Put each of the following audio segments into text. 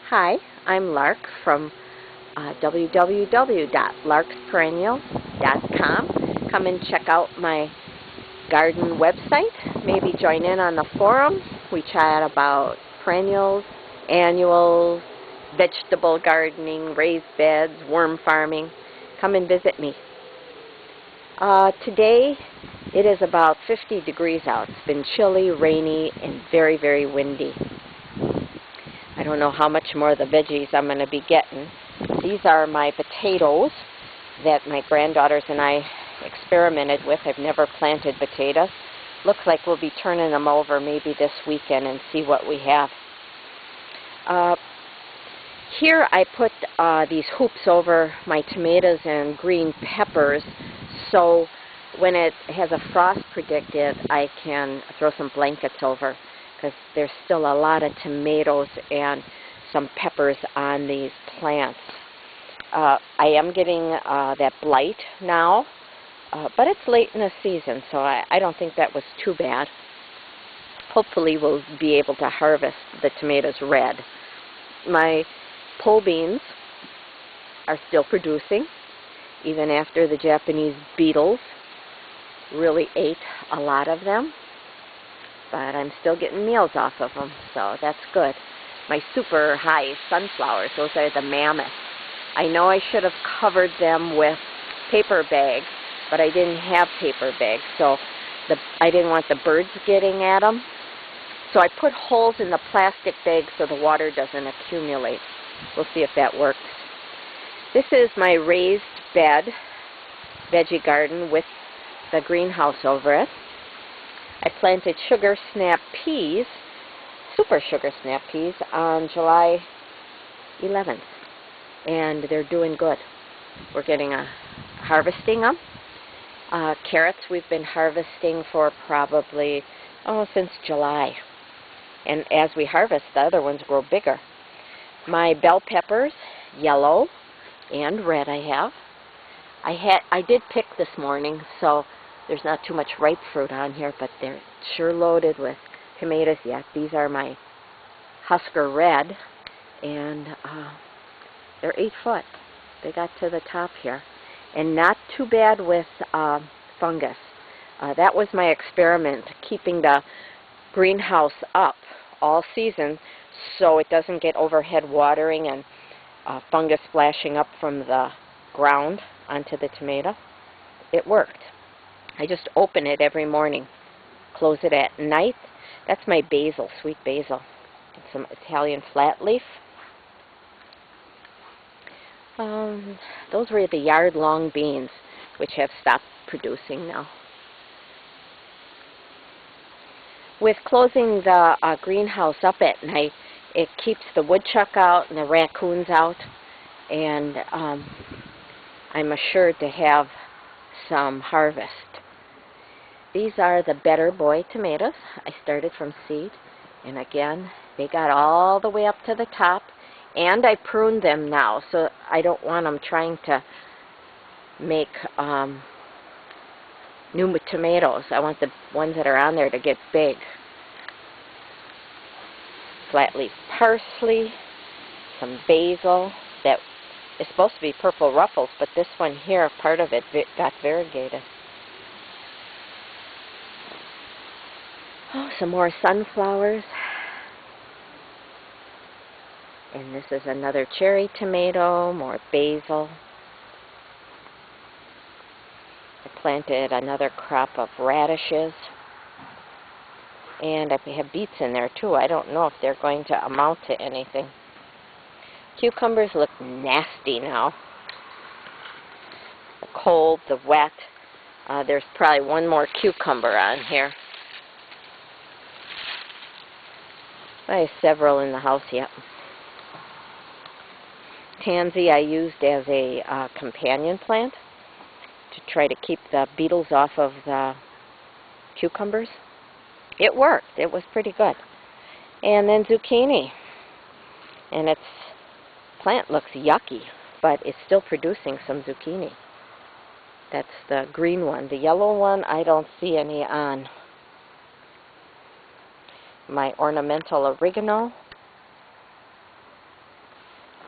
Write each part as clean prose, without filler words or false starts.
Hi, I'm Lark from www.larksperennials.com. Come and check out my garden website. Maybe join in on the forums. We chat about perennials, annuals, vegetable gardening, raised beds, worm farming. Come and visit me. Today it is about 50 degrees out. It's been chilly, rainy, and very, very windy. I don't know how much more of the veggies I'm going to be getting. These are my potatoes that my granddaughters and I experimented with. I've never planted potatoes. Looks like we'll be turning them over maybe this weekend and see what we have. Here I put these hoops over my tomatoes and green peppers, so when it has a frost predicted, I can throw some blankets over, because there's still a lot of tomatoes and some peppers on these plants. I am getting that blight now, but it's late in the season, so I don't think that was too bad. Hopefully we'll be able to harvest the tomatoes red. My pole beans are still producing, even after the Japanese beetles really ate a lot of them. But I'm still getting meals off of them, so that's good. My super high sunflowers, those are the mammoths. I know I should have covered them with paper bags, but I didn't have paper bags, so I didn't want the birds getting at them. So I put holes in the plastic bags so the water doesn't accumulate. We'll see if that works. This is my raised bed veggie garden with the greenhouse over it. I planted sugar snap peas, super sugar snap peas, on July 11th, and they're doing good. We're getting harvesting them. Carrots we've been harvesting for probably, since July. And as we harvest, the other ones grow bigger. My bell peppers, yellow and red I have. I did pick this morning, so there's not too much ripe fruit on here, but they're sure loaded with tomatoes yet. These are my Husker Red, and they're 8 foot. They got to the top here. And not too bad with fungus. That was my experiment, keeping the greenhouse up all season so it doesn't get overhead watering and fungus splashing up from the ground onto the tomato. It worked. I just open it every morning, close it at night. That's my basil, sweet basil. And some Italian flat leaf. Those were the yard-long beans, which have stopped producing now. With closing the greenhouse up at night, it keeps the woodchuck out and the raccoons out, and I'm assured to have some harvest. These are the Better Boy tomatoes. I started from seed, and again, they got all the way up to the top, and I pruned them now, so I don't want them trying to make new tomatoes. I want the ones that are on there to get big. Flat leaf parsley, some basil that is supposed to be purple ruffles, but this one here, part of it got variegated. Oh, some more sunflowers. And this is another cherry tomato, more basil. I planted another crop of radishes. And I have beets in there too. I don't know if they're going to amount to anything. Cucumbers look nasty now. The cold, the wet. There's probably one more cucumber on here. I have several in the house yet. Tansy I used as a companion plant to try to keep the beetles off of the cucumbers. It worked. It was pretty good. And then zucchini. And its plant looks yucky, but it's still producing some zucchini. That's the green one. The yellow one, I don't see any on. My ornamental oregano.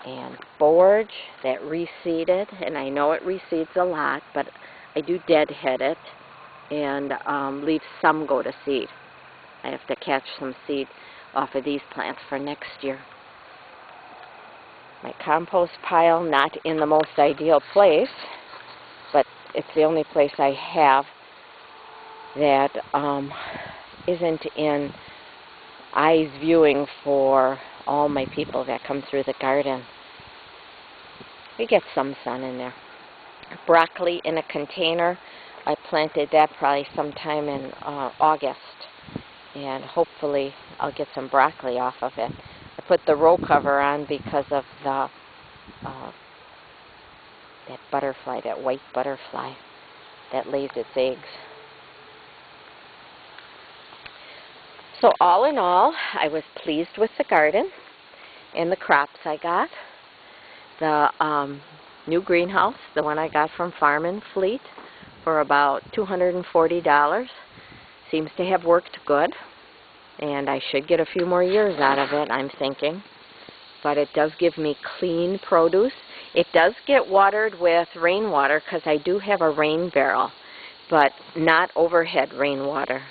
and forage that reseeded, and I know it reseeds a lot, but I do deadhead it and leave some go to seed. I have to catch some seed off of these plants for next year. My compost pile, not in the most ideal place, but it's the only place I have that isn't in eyes viewing for all my people that come through the garden. We get some sun in there. Broccoli in a container. I planted that probably sometime in August, and hopefully I'll get some broccoli off of it. I put the row cover on because of the that butterfly, that white butterfly that lays its eggs. So all in all, I was pleased with the garden and the crops I got. The new greenhouse, the one I got from Farm and Fleet for about $240, seems to have worked good, and I should get a few more years out of it, I'm thinking. But it does give me clean produce. It does get watered with rainwater because I do have a rain barrel, but not overhead rainwater.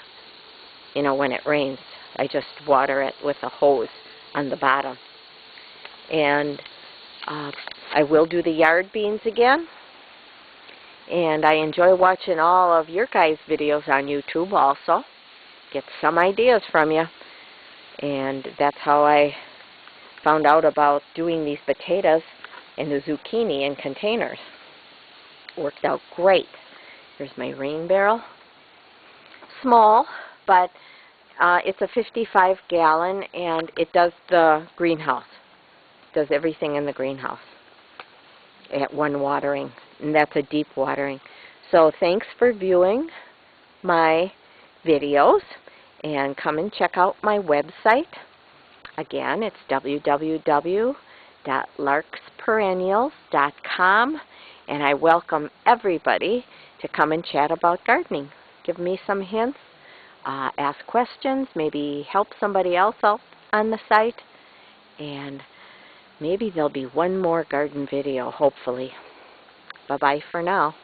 You know, when it rains, I just water it with a hose on the bottom. And I will do the yard beans again. And I enjoy watching all of your guys' videos on YouTube also. Get some ideas from you. And that's how I found out about doing these potatoes and the zucchini in containers. Worked out great. Here's my rain barrel. Small, but it's a 55-gallon, and it does the greenhouse. It does everything in the greenhouse at one watering, and that's a deep watering. So thanks for viewing my videos, and come and check out my website. Again, it's www.larksperennials.com, and I welcome everybody to come and chat about gardening. Give me some hints, ask questions, maybe help somebody else out on the site, and maybe there'll be one more garden video, hopefully. Bye-bye for now.